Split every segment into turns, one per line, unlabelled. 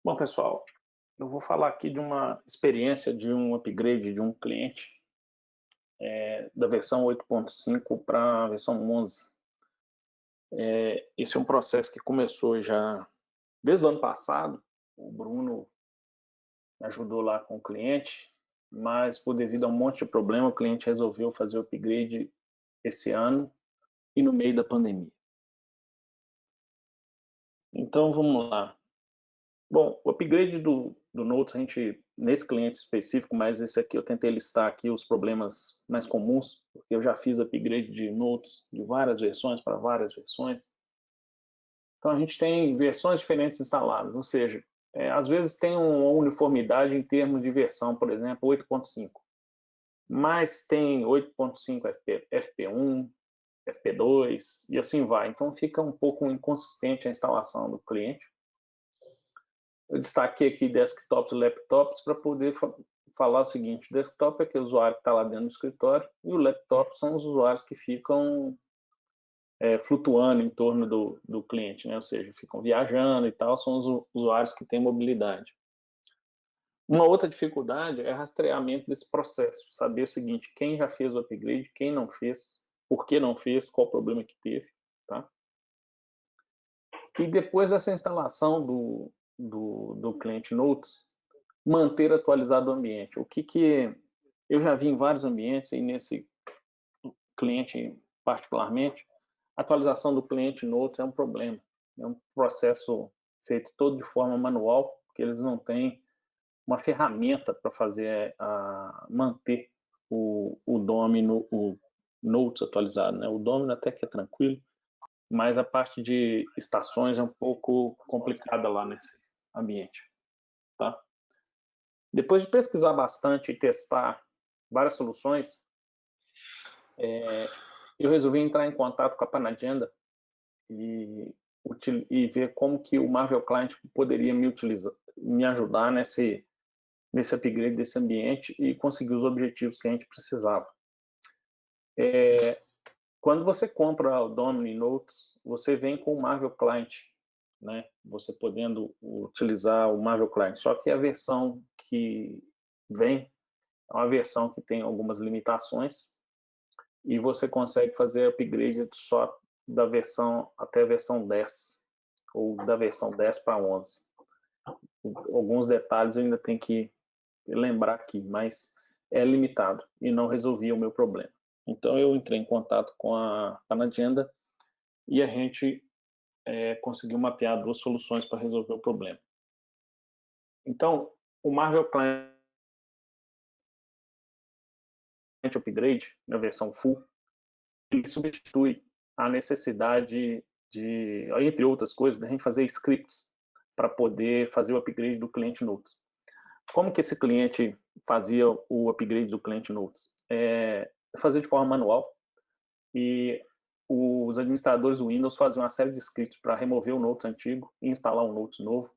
Bom, pessoal, eu vou falar aqui de uma experiência de um upgrade de um cliente da versão 8.5 para a versão 11. Esse é um processo que começou já desde o ano passado. O Bruno me ajudou lá com o cliente, mas por devido a um monte de problema, o cliente resolveu fazer o upgrade esse ano e no meio da pandemia. Então, vamos lá. Bom, o upgrade do Notes, a gente, nesse cliente específico, mas esse aqui eu tentei listar aqui os problemas mais comuns, porque eu já fiz upgrade de Notes de várias versões para várias versões. Então a gente tem versões diferentes instaladas, ou seja, às vezes tem uma uniformidade em termos de versão, por exemplo, 8.5, mas tem 8.5 FP1, FP2 e assim vai. Então fica um pouco inconsistente a instalação do cliente. Eu destaquei aqui desktops e laptops para poder falar o seguinte: o desktop é aquele usuário que está lá dentro do escritório e o laptop são os usuários que ficam flutuando em torno do cliente, né? Ou seja, ficam viajando e tal, são os usuários que têm mobilidade. Uma outra dificuldade é rastreamento desse processo, saber o seguinte: quem já fez o upgrade, quem não fez, por que não fez, qual o problema que teve, tá? E depois dessa instalação do cliente Notes, manter atualizado o ambiente. O que eu já vi em vários ambientes, e nesse cliente particularmente, a atualização do cliente Notes é um problema. É um processo feito todo de forma manual, porque eles não têm uma ferramenta para fazer manter o domínio, o Notes atualizado, né? O domínio até que é tranquilo, mas a parte de estações é um pouco complicada lá nesse ambiente, tá? Depois de pesquisar bastante e testar várias soluções, eu resolvi entrar em contato com a Panagenda e, e ver como que o Marvel Client poderia me ajudar nesse upgrade desse ambiente e conseguir os objetivos que a gente precisava. Quando você compra o Domini Notes, você vem com o Marvel Client, né? Você podendo utilizar o Marvel Client. Só que a versão que vem é uma versão que tem algumas limitações e você consegue fazer upgrade só da versão até a versão 10 ou da versão 10 para 11. Alguns detalhes eu ainda tenho que lembrar aqui, mas é limitado e não resolvia o meu problema. Então eu entrei em contato com a Panagenda e a gente conseguiu mapear duas soluções para resolver o problema. Então, o Marvel Client Upgrade, na versão full, ele substitui a necessidade de, entre outras coisas, da gente fazer scripts para poder fazer o upgrade do cliente Notes. Como que esse cliente fazia o upgrade do cliente Notes? Fazer de forma manual e os administradores do Windows faziam uma série de scripts para remover o Notes antigo e instalar um Notes novo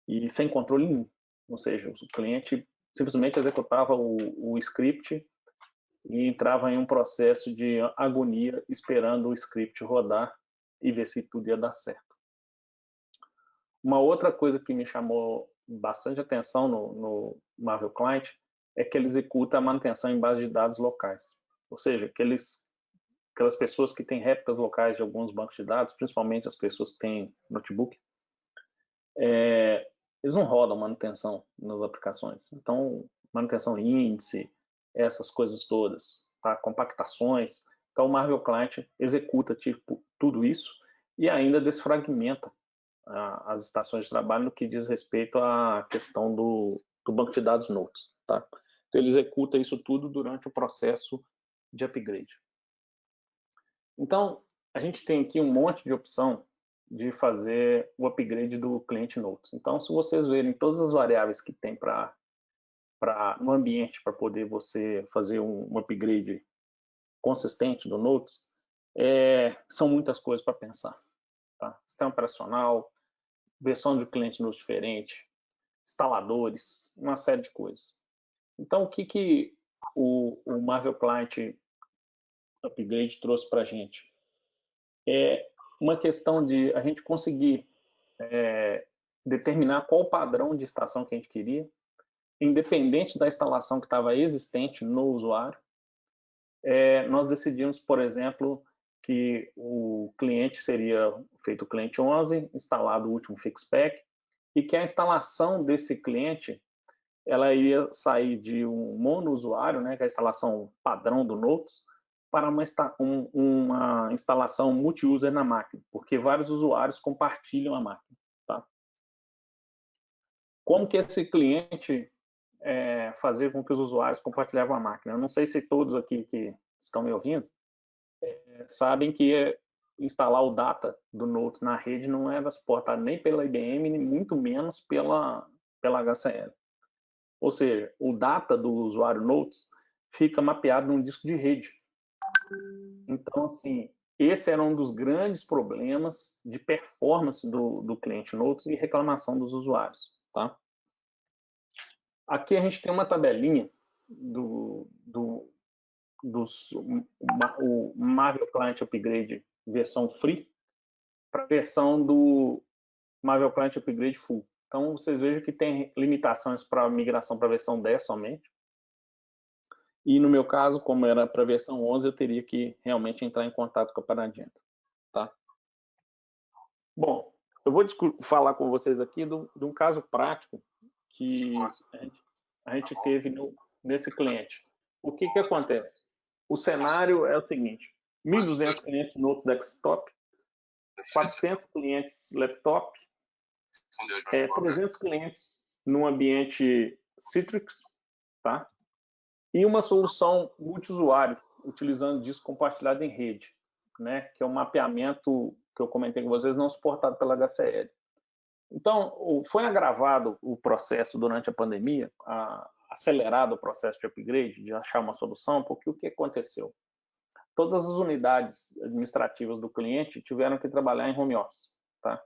e sem controle nenhum. Ou seja, o cliente simplesmente executava o script e entrava em um processo de agonia esperando o script rodar e ver se tudo ia dar certo. Uma outra coisa que me chamou bastante atenção no Marvel Client é que ele executa a manutenção em base de dados locais. Ou seja, aquelas pessoas que têm réplicas locais de alguns bancos de dados, principalmente as pessoas que têm notebook, eles não rodam manutenção nas aplicações. Então, manutenção em índice, essas coisas todas, tá? Compactações. Então, o Marvel Client executa tipo, tudo isso e ainda desfragmenta as estações de trabalho no que diz respeito à questão do banco de dados Notes. Tá? Então, ele executa isso tudo durante o processo de upgrade. Então, a gente tem aqui um monte de opção de fazer o upgrade do cliente Notes. Então, se vocês verem todas as variáveis que tem no ambiente para poder você fazer um upgrade consistente do Notes, são muitas coisas para pensar. Tá? Sistema operacional, versão de cliente Notes diferente, instaladores, uma série de coisas. Então, o que o Marvel Client Upgrade trouxe para a gente? É uma questão de a gente conseguir determinar qual o padrão de instalação que a gente queria, independente da instalação que estava existente no usuário. Nós decidimos, por exemplo, que o cliente seria feito o cliente 11, instalado o último FixPack, e que a instalação desse cliente ela iria sair de um monousuário, né, que é a instalação padrão do Notes, para uma instalação multi-user na máquina, porque vários usuários compartilham a máquina. Tá? Como que esse cliente fazer com que os usuários compartilhavam a máquina? Eu não sei se todos aqui que estão me ouvindo sabem que instalar o data do Notes na rede não era suportado nem pela IBM, nem muito menos pela HCL. Ou seja, o data do usuário Notes fica mapeado num disco de rede. Então, assim, esse era um dos grandes problemas de performance do cliente Notes e reclamação dos usuários. Tá? Aqui a gente tem uma tabelinha o Marvel Client Upgrade versão free para a versão do Marvel Client Upgrade full. Então, vocês vejam que tem limitações para migração para a versão 10 somente. E no meu caso, como era para a versão 11, eu teria que realmente entrar em contato com a Panagenda. Tá? Bom, eu vou falar com vocês aqui de um caso prático que a gente teve nesse cliente. O que acontece? O cenário é o seguinte: 1.200 clientes Notes desktop, 400 clientes laptop, 300 clientes num ambiente Citrix, tá? E uma solução multiusuário, utilizando disco compartilhado em rede, né? Que é um mapeamento que eu comentei com vocês, não suportado pela HCL. Então, foi agravado o processo durante a pandemia, acelerado o processo de upgrade, de achar uma solução, porque o que aconteceu? Todas as unidades administrativas do cliente tiveram que trabalhar em home office, tá?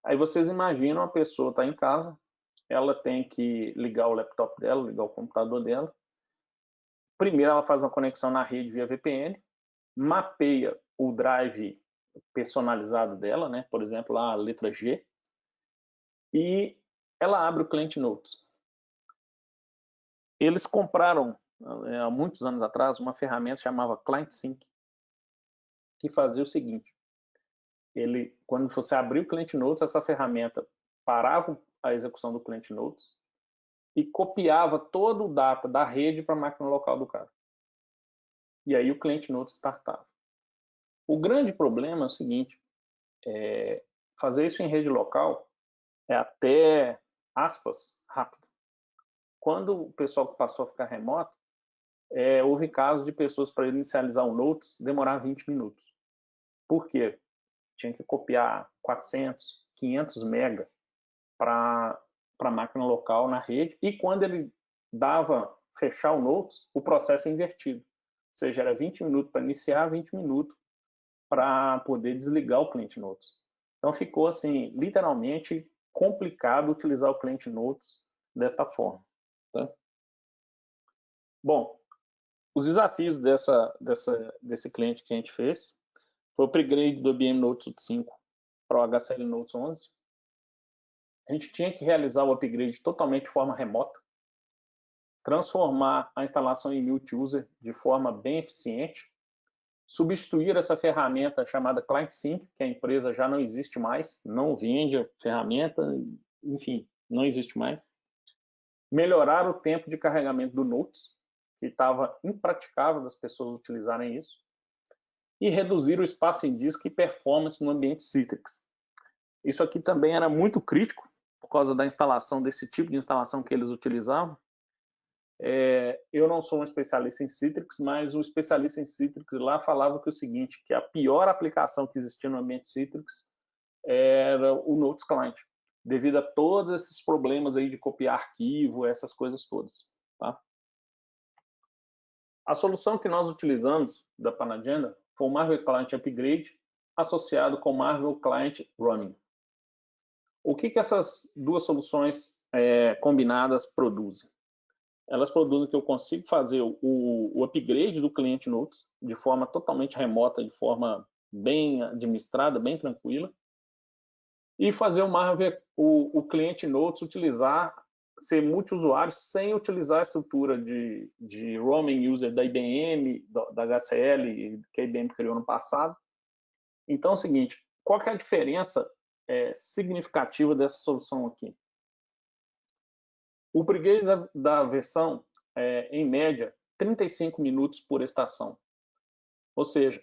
Aí vocês imaginam a pessoa está em casa, ela tem que ligar o laptop dela, ligar o computador dela. Primeiro ela faz uma conexão na rede via VPN, mapeia o drive personalizado dela, né? Por exemplo, lá a letra G, e ela abre o cliente Notes. Eles compraram, há muitos anos atrás, uma ferramenta chamada Client Sync, que fazia o seguinte: quando você abria o cliente Notes, essa ferramenta parava a execução do cliente Notes e copiava todo o data da rede para a máquina local do cara. E aí o cliente Notes startava. O grande problema é o seguinte: fazer isso em rede local é até, aspas, rápido. Quando o pessoal passou a ficar remoto, houve casos de pessoas para inicializar o Notes demorar 20 minutos. Por quê? Tinha que copiar 400, 500 mega para a máquina local na rede, e quando ele dava fechar o Notes, o processo é invertido. Ou seja, era 20 minutos para iniciar, 20 minutos para poder desligar o cliente Notes. Então ficou assim, literalmente complicado utilizar o cliente Notes desta forma. Tá? Bom, os desafios desse cliente que a gente fez foi o upgrade do IBM Notes 5 para o HCL Notes 11. A gente tinha que realizar o upgrade totalmente de forma remota, transformar a instalação em multi-user de forma bem eficiente, substituir essa ferramenta chamada Client Sync, que a empresa já não existe mais, não vende a ferramenta, enfim, não existe mais. Melhorar o tempo de carregamento do Notes, que estava impraticável das pessoas utilizarem isso, e reduzir o espaço em disco e performance no ambiente Citrix. Isso aqui também era muito crítico, por causa da instalação, desse tipo de instalação que eles utilizavam. Eu não sou um especialista em Citrix, mas o especialista em Citrix lá falava que o seguinte, que a pior aplicação que existia no ambiente Citrix era o Notes Client, devido a todos esses problemas aí de copiar arquivo, essas coisas todas. Tá? A solução que nós utilizamos da Panagenda foi o Marvel Client Upgrade associado com o Marvel Client Running. O que essas duas soluções combinadas produzem? Elas produzem que eu consigo fazer o upgrade do cliente Notes de forma totalmente remota, de forma bem administrada, bem tranquila. e fazer o cliente Notes ser multiusuário sem utilizar a estrutura de roaming user da IBM, da HCL, que a IBM criou no passado. Então é o seguinte, qual que é a diferença significativa dessa solução aqui? O upgrade da versão em média, 35 minutos por estação. Ou seja,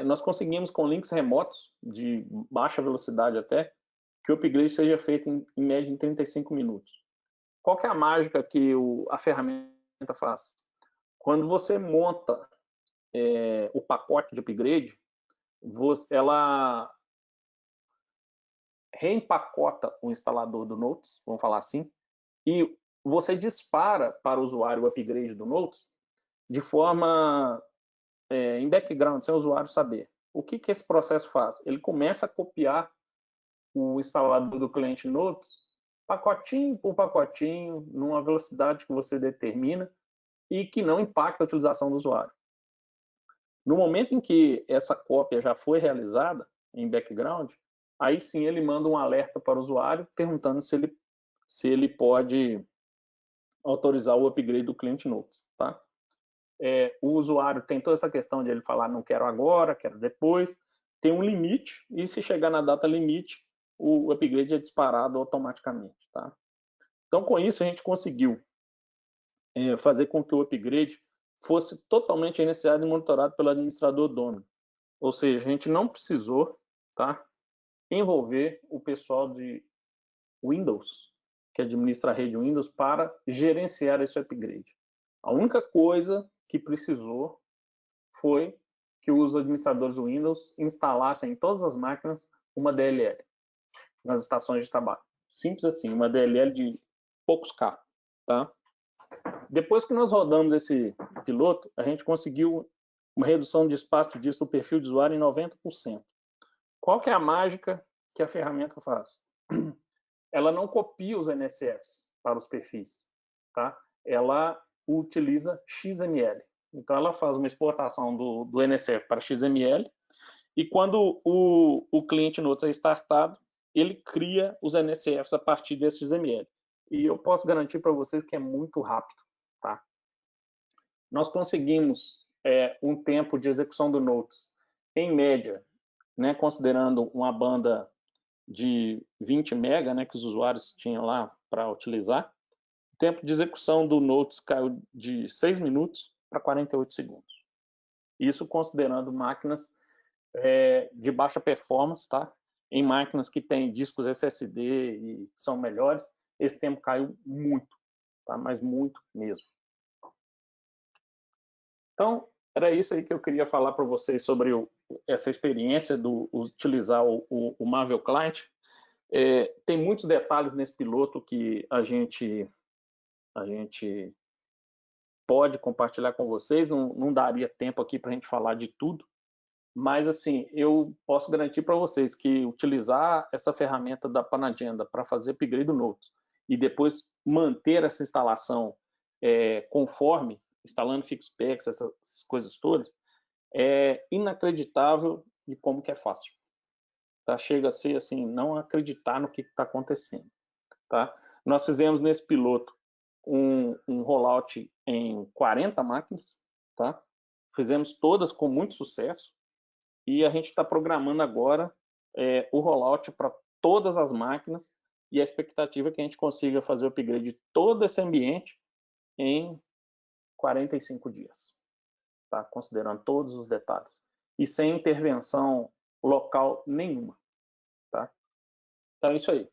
nós conseguimos com links remotos, de baixa velocidade até, que o upgrade seja feito em média em 35 minutos. Qual que é a mágica que a ferramenta faz? Quando você monta o pacote de upgrade, ela reempacota o instalador do Notes, vamos falar assim, e você dispara para o usuário o upgrade do Notes de forma em background, sem o usuário saber. O que esse processo faz? Ele começa a copiar o instalador do cliente Notes, pacotinho por pacotinho, numa velocidade que você determina e que não impacta a utilização do usuário. No momento em que essa cópia já foi realizada em background, aí sim ele manda um alerta para o usuário perguntando se ele pode autorizar o upgrade do cliente Notes, tá? O usuário tem toda essa questão de ele falar não quero agora, quero depois, tem um limite e se chegar na data limite, o upgrade é disparado automaticamente, tá? Então com isso a gente conseguiu fazer com que o upgrade fosse totalmente iniciado e monitorado pelo administrador dono. Ou seja, a gente não precisou, tá, envolver o pessoal de Windows, que administra a rede Windows, para gerenciar esse upgrade. A única coisa que precisou foi que os administradores do Windows instalassem em todas as máquinas uma DLL nas estações de trabalho. Simples assim, uma DLL de poucos K, tá? Depois que nós rodamos esse piloto, a gente conseguiu uma redução de espaço de disco do perfil de usuário em 90%. Qual que é a mágica que a ferramenta faz? Ela não copia os NSFs para os perfis, tá? Ela utiliza XML. Então, ela faz uma exportação do NSF para XML e quando o cliente Notes é startado, ele cria os NSFs a partir desse XML. E eu posso garantir para vocês que é muito rápido, tá? Nós conseguimos um tempo de execução do Notes, em média, né, considerando uma banda de 20 mega, né, que os usuários tinham lá para utilizar, o tempo de execução do Notes caiu de 6 minutos para 48 segundos. Isso considerando máquinas de baixa performance, tá? Em máquinas que têm discos SSD e são melhores, esse tempo caiu muito, tá? Mas muito mesmo. Então, era isso aí que eu queria falar para vocês sobre essa experiência do utilizar o Marvel Client. Tem muitos detalhes nesse piloto que a gente pode compartilhar com vocês, não daria tempo aqui para a gente falar de tudo, mas assim, eu posso garantir para vocês que utilizar essa ferramenta da Panagenda para fazer upgrade do Notes e depois manter essa instalação conforme, instalando Fixpex, essas coisas todas, é inacreditável de como que é fácil. Tá? Chega a ser assim, não acreditar no que está acontecendo. Tá? Nós fizemos nesse piloto um rollout em 40 máquinas, tá? Fizemos todas com muito sucesso e a gente está programando agora o rollout para todas as máquinas e a expectativa é que a gente consiga fazer o upgrade de todo esse ambiente em 45 dias, tá? Considerando todos os detalhes e sem intervenção local nenhuma, tá? Então é isso aí.